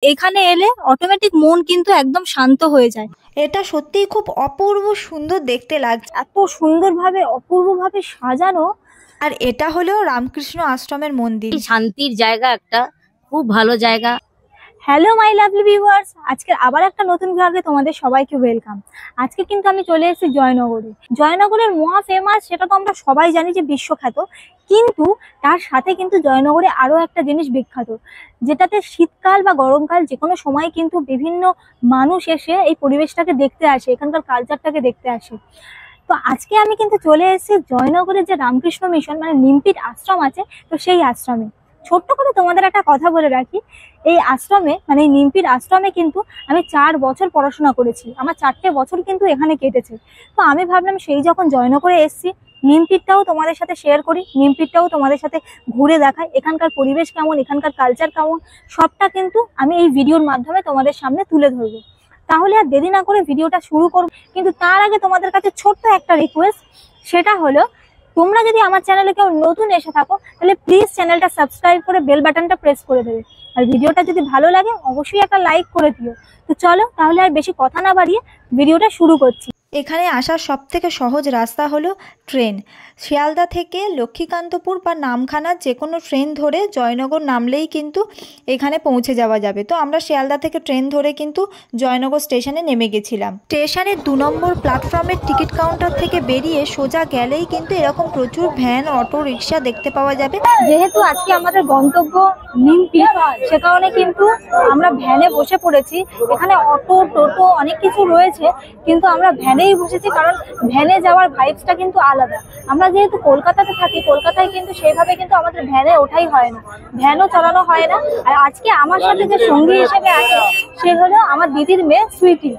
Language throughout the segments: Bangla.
এখানে এলে অটোমেটিক মন কিন্তু একদম শান্ত হয়ে যায়। এটা সত্যিই খুব অপূর্ব সুন্দর দেখতে লাগছে, এত সুন্দরভাবে অপূর্বভাবে সাজানো। আর এটা হলো রামকৃষ্ণ আশ্রমের মন্দির। শান্তির জায়গা, একটা খুব ভালো জায়গা। হ্যালো মাই লাভলি ভিউয়ার্স, আজকে আবার একটা নতুন ব্লগে তোমাদের সবাইকে ওয়েলকাম। আজকে কিন্তু আমি চলে এসেছি জয়নগরে। জয়নগরের মহা ফেমাস, সেটা তো আমরা সবাই জানি যে বিশ্বখ্যাত, কিন্তু তার সাথে কিন্তু জয়নগরে আরও একটা জিনিস বিখ্যাত, যেটাতে শীতকাল বা গরমকাল যে কোনো সময় কিন্তু বিভিন্ন মানুষ এসে এই পরিবেশটাকে দেখতে আসে, এখানকার কালচারটাকে দেখতে আসে। তো আজকে আমি কিন্তু চলে এসেছি জয়নগরের যে রামকৃষ্ণ মিশন মানে নিমপিট আশ্রম আছে, তো সেই আশ্রমে। ছোট্ট করে তোমাদের একটা কথা বলে রাখি, এই আশ্রমে মানে এই নিমপিট আশ্রমে কিন্তু আমি 4 বছর পড়াশোনা করেছি। আমার 4টে বছর কিন্তু এখানে কেটেছে। তো আমি ভাবলাম সেই যখন জয়নগরে এসেছি, নিমপিটটাও তোমাদের সাথে শেয়ার করি, নিমপিটটাও তোমাদের সাথে ঘুরে দেখাই, এখানকার পরিবেশ কেমন, এখানকার কালচার কেমন, সবটা কিন্তু আমি এই ভিডিওর মাধ্যমে তোমাদের সামনে তুলে ধরবো। তাহলে আর দেরি না করে ভিডিওটা শুরু করব। কিন্তু তার আগে তোমাদের কাছে ছোট্ট একটা রিকোয়েস্ট, সেটা হলো তোমরা যদি আমার চ্যানেলে কেউ নতুন এসে থাকো তাহলে প্লিজ চ্যানেলটা সাবস্ক্রাইব করে বেল বাটনটা প্রেস করে দেবে, আর ভিডিওটা যদি ভালো লাগে অবশ্যই একটা লাইক করে দিও। তো চলো তাহলে আর বেশি কথা না বাড়িয়ে ভিডিওটা শুরু করছি। এখানে আসার সবথেকে সহজ রাস্তা হলো ট্রেন। শিয়ালদা থেকে লক্ষ্মীকান্তপুর বা নামখানা যে কোনো ট্রেন ধরে জয়নগর নামলেই কিন্তু এখানে পৌঁছে যাওয়া যাবে। তো আমরা শিয়ালদা থেকে ট্রেন ধরে কিন্তু জয়নগর স্টেশনে নেমে গেছিলাম। স্টেশনের 2 নম্বর প্ল্যাটফর্মের টিকিট কাউন্টার থেকে বেরিয়ে সোজা গেলেই কিন্তু এরকম প্রচুর ভ্যান, অটো, রিক্সা দেখতে পাওয়া যাবে। যেহেতু আজকে আমাদের গন্তব্য নিমপিট, সে কারণে কিন্তু আমরা ভ্যানে বসে পড়েছি। এখানে অটো, টোটো অনেক কিছু রয়েছে, কিন্তু আমরা ভ্যানেই বসেছি, কারণ ভ্যানে যাওয়ার ভাইবসটা কিন্তু আলাদা। আমরা যেহেতু কলকাতাতে থাকি, কলকাতায় কিন্তু সেইভাবে কিন্তু আমাদের ভ্যানে ওঠাই হয় না, ভ্যানও চালানো হয় না। আর আজকে আমার সাথে যে সঙ্গী হিসেবে আছে সে হলো আমার দিদির মেয়ে সুইটি।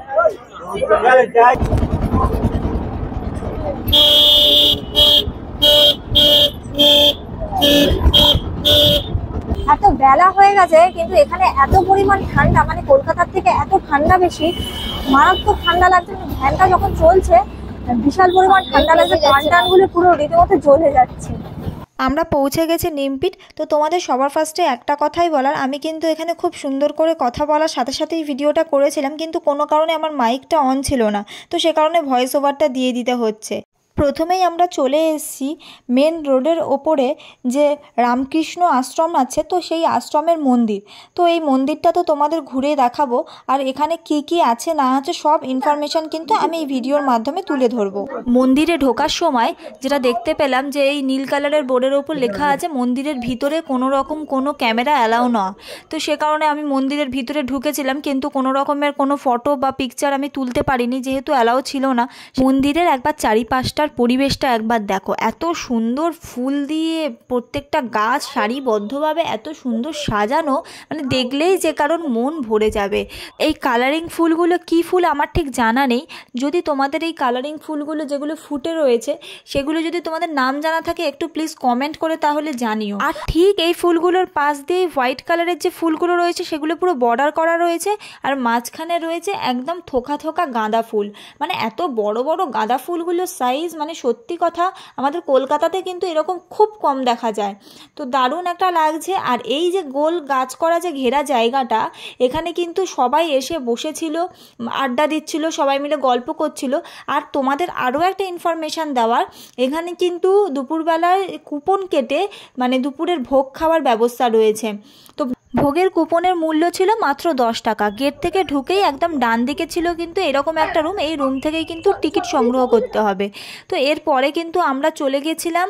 এত বেলা হয়ে গেছে কিন্তু এখানে এত পরিমাণ ঠান্ডা, মানে কলকাতার থেকে এত ঠান্ডা বেশি, মারাত্মক ঠান্ডা লাগছে। ফ্যানটা যখন চলছে বিশাল পরিমাণ ঠান্ডা লাগছে, টানগুলো পুরো রীতিমতো জ্বলে যাচ্ছে। আমরা পৌঁছে গেছি নিমপিট। তো তোমাদের সবার ফার্স্টে একটা কথাই বলার, আমি কিন্তু এখানে খুব সুন্দর করে কথা বলার সাথে সাথেই ভিডিওটা করেছিলাম, কিন্তু কোনো কারণে আমার মাইকটা অন ছিল না, তো সে কারণে ভয়েস ওভারটা দিয়ে দিতে হচ্ছে। প্রথমেই আমরা চলে এসেছি মেন রোডের ওপরে যে রামকৃষ্ণ আশ্রম আছে, তো সেই আশ্রমের মন্দির। তো এই মন্দিরটা তো তোমাদের ঘুরে দেখাবো, আর এখানে কি কি আছে না আছে সব ইনফরমেশান কিন্তু আমি এই ভিডিওর মাধ্যমে তুলে ধরবো। মন্দিরে ঢোকার সময় যেটা দেখতে পেলাম যে এই নীল কালারের বোর্ডের ওপর লেখা আছে মন্দিরের ভিতরে কোনো রকম কোনো ক্যামেরা অ্যালাউ না। তো সে কারণে আমি মন্দিরের ভিতরে ঢুকেছিলাম, কিন্তু কোনো রকমের কোনো ফটো বা পিকচার আমি তুলতে পারিনি, যেহেতু অ্যালাউ ছিল না। মন্দিরের একবার চারিপাশটার পরিবেশটা একবার দেখো, এত সুন্দর ফুল দিয়ে প্রত্যেকটা গাছ সারিবদ্ধভাবে এত সুন্দর সাজানো, মানে দেখলেই যে কারণ মন ভরে যাবে। এই কালারিং ফুলগুলো কি ফুল আমার ঠিক জানা নেই, যদি তোমাদের এই কালারিং ফুলগুলো যেগুলো ফুটে রয়েছে সেগুলো যদি তোমাদের নাম জানা থাকে একটু প্লিজ কমেন্ট করে তাহলে জানিও। আর ঠিক এই ফুলগুলোর পাশ দিয়ে হোয়াইট কালারের যে ফুলগুলো রয়েছে সেগুলো পুরো বর্ডার করা রয়েছে, আর মাঝখানে রয়েছে একদম থোকা থোকা গাঁদা ফুল। মানে এত বড় বড় গাঁদা ফুলগুলোর সাইজ মানে সত্যি কথা আমাদের কলকাতাতে কিন্তু এরকম খুব কম দেখা যায়। তো দারুণ একটা লাগছে। আর এই যে গোল গাছ করা যে ঘেরা জায়গাটা, এখানে কিন্তু সবাই এসে বসেছিল, আড্ডা দিচ্ছিল, সবাই মিলে গল্প করছিল। আর তোমাদের আরও একটা ইনফরমেশান দেওয়ার, এখানে কিন্তু দুপুরবেলায় কুপন কেটে মানে দুপুরের ভোগ খাওয়ার ব্যবস্থা রয়েছে। তো ভোগের কুপনের মূল্য ছিল মাত্র 10 টাকা। গেট থেকে ঢুকেই একদম ডান দিকে ছিল কিন্তু এরকম একটা রুম, এই রুম থেকেই কিন্তু টিকিট সংগ্রহ করতে হবে। তো এরপরে কিন্তু আমরা চলে গেছিলাম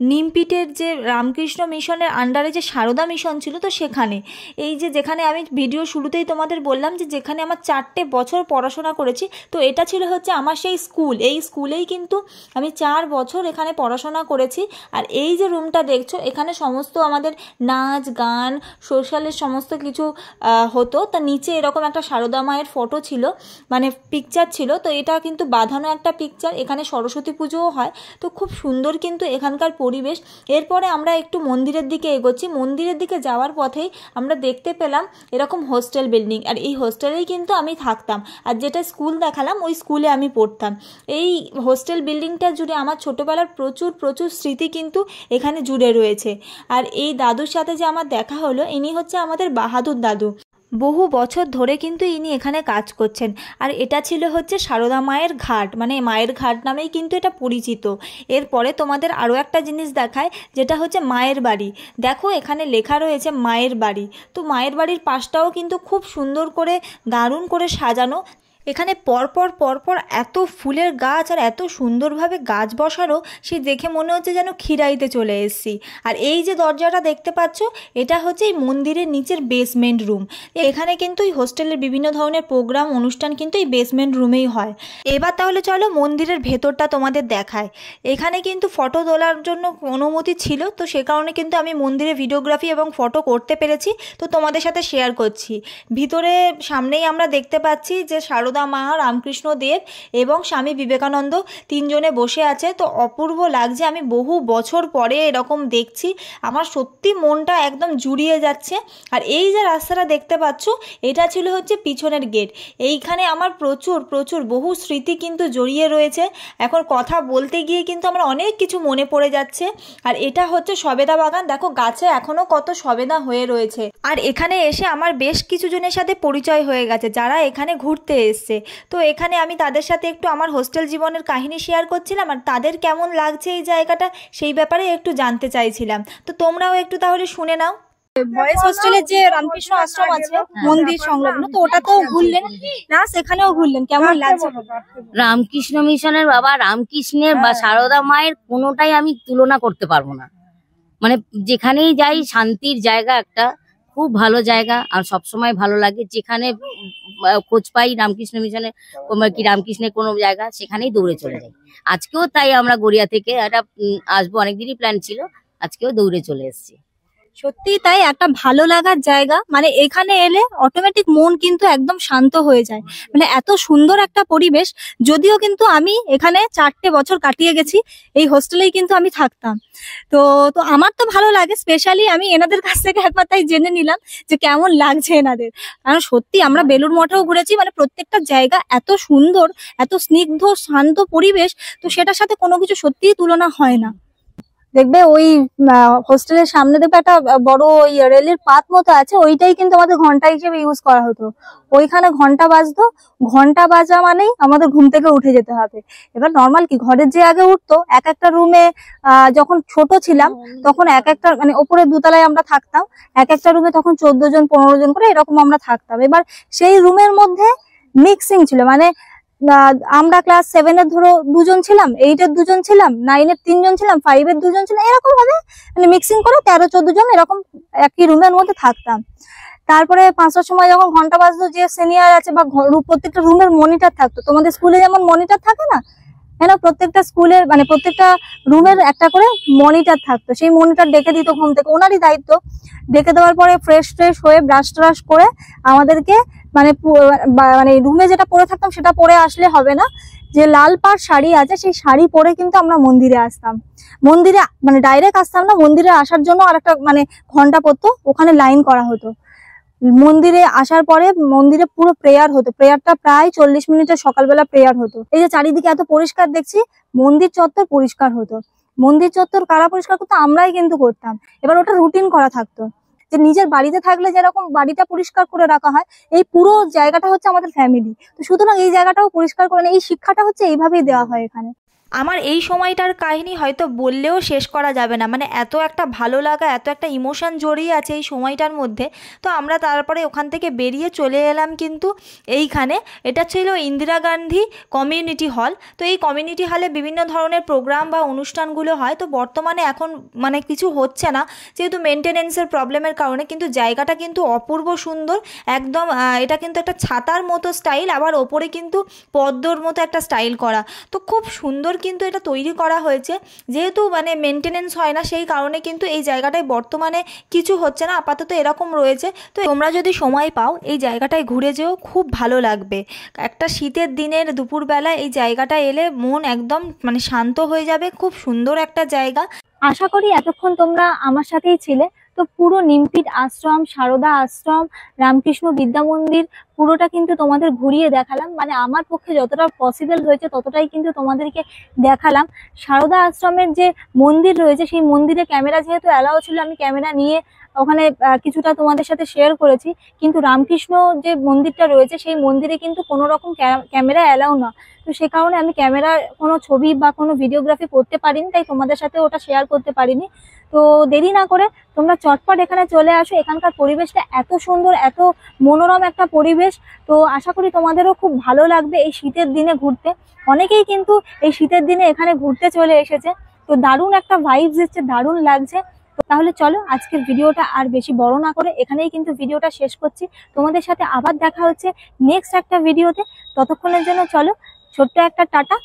নিমপিটের যে রামকৃষ্ণ মিশনের আন্ডারে যে সারদা মিশন ছিল, তো সেখানে এই যে যেখানে আমি ভিডিও শুরুতেই তোমাদের বললাম যে যেখানে আমার 4টে বছর পড়াশোনা করেছি, তো এটা ছিল হচ্ছে আমার সেই স্কুল। এই স্কুলেই কিন্তু আমি 4 বছর এখানে পড়াশোনা করেছি। আর এই যে রুমটা দেখছো, এখানে সমস্ত আমাদের নাচ গান সোশ্যাল সমস্ত কিছু হতো। তা নিচে এরকম একটা সারদা মায়ের ফটো ছিল, মানে পিকচার ছিল, তো এটা কিন্তু বাঁধানো একটা পিকচার। এখানে সরস্বতী পুজোও হয়, তো খুব সুন্দর কিন্তু এখানকার পরিবেশ। এরপরে আমরা একটু মন্দিরের দিকে এগোচ্ছি। মন্দিরের দিকে যাওয়ার পথেই আমরা দেখতে পেলাম এরকম হোস্টেল বিল্ডিং, আর এই হোস্টেলেই কিন্তু আমি থাকতাম। আর যেটা স্কুল দেখালাম ওই স্কুলে আমি পড়তাম। এই হোস্টেল বিল্ডিংটা জুড়ে আমার ছোটোবেলার প্রচুর প্রচুর স্মৃতি কিন্তু এখানে জুড়ে রয়েছে। আর এই দাদুর সাথে যে আমার দেখা হলো, ইনি হচ্ছে আমাদের বাহাদুর দাদু। বহু বছর ধরে কিন্তু ইনি এখানে কাজ করছেন। আর এটা ছিল হচ্ছে সারদা মায়ের ঘাট, মানে মায়ের ঘাট নামেই কিন্তু এটা পরিচিত। এরপরে তোমাদের আরও একটা জিনিস দেখায়, যেটা হচ্ছে মায়ের বাড়ি। দেখো এখানে লেখা রয়েছে মায়ের বাড়ি। তো মায়ের বাড়ির পাশটাও কিন্তু খুব সুন্দর করে দারুণ করে সাজানো। এখানে পরপর পরপর এত ফুলের গাছ আর এত সুন্দরভাবে গাছ বসানো, সে দেখে মনে হচ্ছে যেন খিরাইতে চলে এসেছি। আর এই যে দরজাটা দেখতে পাচ্ছ, এটা হচ্ছে এই মন্দিরের নিচের বেসমেন্ট রুম। এখানে কিন্তু এই হোস্টেলের বিভিন্ন ধরনের প্রোগ্রাম অনুষ্ঠান কিন্তু এই বেসমেন্ট রুমেই হয়। এবার তাহলে চলো মন্দিরের ভেতরটা তোমাদের দেখায়। এখানে কিন্তু ফটো তোলার জন্য অনুমতি ছিল, তো সে কারণে কিন্তু আমি মন্দিরে ভিডিওগ্রাফি এবং ফটো করতে পেরেছি, তো তোমাদের সাথে শেয়ার করছি। ভিতরে সামনেই আমরা দেখতে পাচ্ছি যে সারদা মা, রামকৃষ্ণ দেব এবং স্বামী বিবেকানন্দ তিনজনে বসে আছে। তো অপূর্ব লাগছে, আমি বহু বছর পরে এরকম দেখছি, আমার সত্যি মনটা একদম জুড়িয়ে যাচ্ছে। আর এই যে রাস্তাটা দেখতে পাচ্ছ, এটা ছিল হচ্ছে পিছনের গেট। এইখানে আমার প্রচুর প্রচুর বহু স্মৃতি কিন্তু জড়িয়ে রয়েছে। এখন কথা বলতে গিয়ে কিন্তু আমার অনেক কিছু মনে পড়ে যাচ্ছে। আর এটা হচ্ছে সবেদা বাগান, দেখো গাছে এখনও কত সবেদা হয়ে রয়েছে। আর এখানে এসে আমার বেশ কিছু জনের সাথে পরিচয় হয়ে গেছে, যারা এখানে ঘুরতে এসছে। তো এখানে আমি তাদের সাথে একটু আমার হোস্টেল জীবনের কাহিনী শেয়ার করছিলাম, আর তাদের কেমন লাগছে এই জায়গাটা সেই ব্যাপারে একটু জানতে চাইছিলাম। তো তোমরাও একটু তাহলে শুনে নাও। বয়েজ হোস্টেলের যে রামকৃষ্ণ আশ্রম আছে মন্দির সংলগ্ন, তো ওটাতেও ঘুরলেন না, সেখানেও ঘুরলেন, কেমন লাগছে? রামকৃষ্ণ মিশনের বাবা রামকৃষ্ণের বা সারদা মায়ের কোনোটাই আমি তুলনা করতে পারবো না। মানে যেখানেই যাই শান্তির জায়গা একটা, খুব ভালো জায়গা। আর সবসময় ভালো লাগে, যেখানে খোঁজ পাই রামকৃষ্ণ মিশনে কি রামকৃষ্ণের কোনো জায়গা, সেখানেই দৌড়ে চলে যাই। আজকেও তাই আমরা গড়িয়া থেকে একটা আসবো, অনেকদিনই প্ল্যান ছিল, আজকেও দৌড়ে চলে এসেছি। সত্যি তাই, একটা ভালো লাগার জায়গা। মানে এখানে এলে অটোমেটিক মন কিন্তু একদম শান্ত হয়ে যায়। মানে এত সুন্দর একটা পরিবেশ। যদিও কিন্তু আমি এখানে 4টে বছর কাটিয়ে গেছি, এই হোস্টেলেই কিন্তু আমি থাকতাম। তো তো আমার তো ভালো লাগে। স্পেশালি আমি এনাদের কাছ থেকে একবার তাই জেনে নিলাম যে কেমন লাগছে এনাদের। কারণ সত্যি আমরা বেলুড় মঠেও ঘুরেছি, মানে প্রত্যেকটা জায়গা এত সুন্দর, এত স্নিগ্ধ শান্ত পরিবেশ, তো সেটার সাথে কোনো কিছু সত্যিই তুলনা হয় না। দেখবে ওই হোস্টেলের সামনে দেখবে একটা বড় ওই রেলের পাত মতো আছে, ওইটাই কিন্তু আমাদের ঘন্টা হিসেবে ইউজ করা হতো। ওইখানে ঘন্টা বাজতো, ঘন্টা বাজা মানেই আমাদের ঘুম থেকে উঠে যেতে হবে। এবার নর্মাল কি ঘরের যে আগে উঠতো, এক একটা রুমে যখন ছোট ছিলাম তখন এক একটা মানে ওপরে দোতলায় আমরা থাকতাম, এক একটা রুমে তখন 14 জন 15 জন করে এরকম আমরা থাকতাম। এবার সেই রুমের মধ্যে মিক্সিং ছিল, মানে আমরা ক্লাস 7-এর ধরো 2 জন ছিলাম, 8-এর 2 জন ছিলাম, 9-এর 3 জন ছিলাম, 5-এর 2 জন ছিলাম, এরকম ভাবে মানে মিক্সিং করে 13-14 জন এরকম একই রুমের মধ্যে থাকতাম। তারপরে 5টার সময় যখন ঘন্টা বাজতো, যে সিনিয়র আছে বা প্রত্যেকটা রুমের মনিটর থাকতো, তোমাদের স্কুলে যেমন মনিটর থাকে না, হ্যাঁ, প্রত্যেকটা স্কুলের মানে প্রত্যেকটা রুমের একটা করে মনিটর থাকতো। সেই মনিটর ডেকে দিত ঘুম থেকে, ওনারই দায়িত্ব। ডেকে দেওয়ার পরে ফ্রেশ হয়ে ব্রাশ ট্রাশ করে আমাদেরকে মানে মানে রুমে যেটা পরে থাকতাম সেটা পরে আসলে হবে না, যে লাল পাড় শাড়ি আছে সেই শাড়ি পরে কিন্তু আমরা মন্দিরে আসতাম। মন্দিরে মানে ডাইরেক্ট আসতাম না, মন্দিরে আসার জন্য আর একটা মানে ঘন্টা পড়তো, ওখানে লাইন করা হতো। মন্দিরে আসার পরে মন্দিরে পুরো প্রেয়ার হতো, প্রেয়ারটা প্রায় 40 মিনিটের সকালবেলা প্রেয়ার হতো। এই যে চারিদিকে এত পরিষ্কার দেখছি, মন্দির চত্বর পরিষ্কার হতো। মন্দির চত্বর কারা পরিষ্কার করতো? আমরাই কিন্তু করতাম। এবার ওটা রুটিন করা থাকতো, যে নিজের বাড়িতে থাকলে যেরকম বাড়িটা পরিষ্কার করে রাখা হয়, এই পুরো জায়গাটা হচ্ছে আমাদের ফ্যামিলি। তো সুতরাং এই জায়গাটাও পরিষ্কার করে, এই শিক্ষাটা হচ্ছে এইভাবেই দেওয়া হয় এখানে। আমার এই সময়টার কাহিনী হয়তো বললেও শেষ করা যাবে না, মানে এত একটা ভালো লাগা, এত একটা ইমোশন জড়িয়ে আছে এই সময়টার মধ্যে। তো আমরা তারপরে ওখান থেকে বেরিয়ে চলে এলাম কিন্তু এইখানে, এটা ছিল ইন্দিরা গান্ধী কমিউনিটি হল। তো এই কমিউনিটি হলে বিভিন্ন ধরনের প্রোগ্রাম বা অনুষ্ঠানগুলো হয়। তো বর্তমানে এখন মানে কিছু হচ্ছে না, যেহেতু মেনটেনেন্সের প্রবলেমের কারণে, কিন্তু জায়গাটা কিন্তু অপূর্ব সুন্দর একদম। এটা কিন্তু একটা ছাতার মতো স্টাইল, আবার ওপরে কিন্তু পদ্মর মতো একটা স্টাইল করা। তো খুব সুন্দর কিন্তু এটা তৈরি করা হয়েছে। যেহেতু মানে মেনটেনেন্স হয় না, সেই কারণে কিন্তু এই জায়গাটায় বর্তমানে কিছু হচ্ছে না, আপাতত এরকম রয়েছে। তো তোমরা যদি সময় পাও এই জায়গাটায় ঘুরে যেও, খুব ভালো লাগবে। একটা শীতের দিনের দুপুরবেলা এই জায়গাটা এলে মন একদম মানে শান্ত হয়ে যাবে। খুব সুন্দর একটা জায়গা। আশা করি এতক্ষণ তোমরা আমার সাথেই ছিলে। তো পুরো নিমপিট আশ্রম, সারদা আশ্রম, রামকৃষ্ণ বিদ্যা মন্দির পুরোটা কিন্তু তোমাদের ঘুরিয়ে দেখালাম। মানে আমার পক্ষে যতটা পসিবল হয়েছে ততটাই কিন্তু তোমাদেরকে দেখালাম। সারদা আশ্রমের যে মন্দির রয়েছে, সেই মন্দিরে ক্যামেরা যেহেতু অ্যালাউ ছিল, আমি ক্যামেরা নিয়ে ওখানে কিছুটা তোমাদের সাথে শেয়ার করেছি, কিন্তু রামকৃষ্ণ যে মন্দিরটা রয়েছে সেই মন্দিরে কিন্তু কোনো রকম ক্যামেরা অ্যালাউ না। তো সে কারণে আমি ক্যামেরার কোনো ছবি বা কোনো ভিডিওগ্রাফি করতে পারিনি, তাই তোমাদের সাথে ওটা শেয়ার করতে পারিনি। তো দেরি না করে তোমরা চটপট এখানে চলে আসো। এখানকার পরিবেশটা এত সুন্দর, এত মনোরম একটা পরিবেশ। তো আশা করি তোমাদেরও খুব ভালো লাগবে এই শীতের দিনে ঘুরতে। অনেকেই কিন্তু এই শীতের দিনে এখানে ঘুরতে চলে এসেছে। তো দারুণ একটা ভাইবস দিচ্ছে, দারুণ লাগছে। তো তাহলে চলো আজকের ভিডিওটা আর বেশি বড় না করে এখানেই কিন্তু ভিডিওটা শেষ করছি। তোমাদের সাথে আবার দেখা হচ্ছে নেক্সট একটা ভিডিওতে। ততক্ষণের জন্য চলো ছোট্ট একটা টাটা।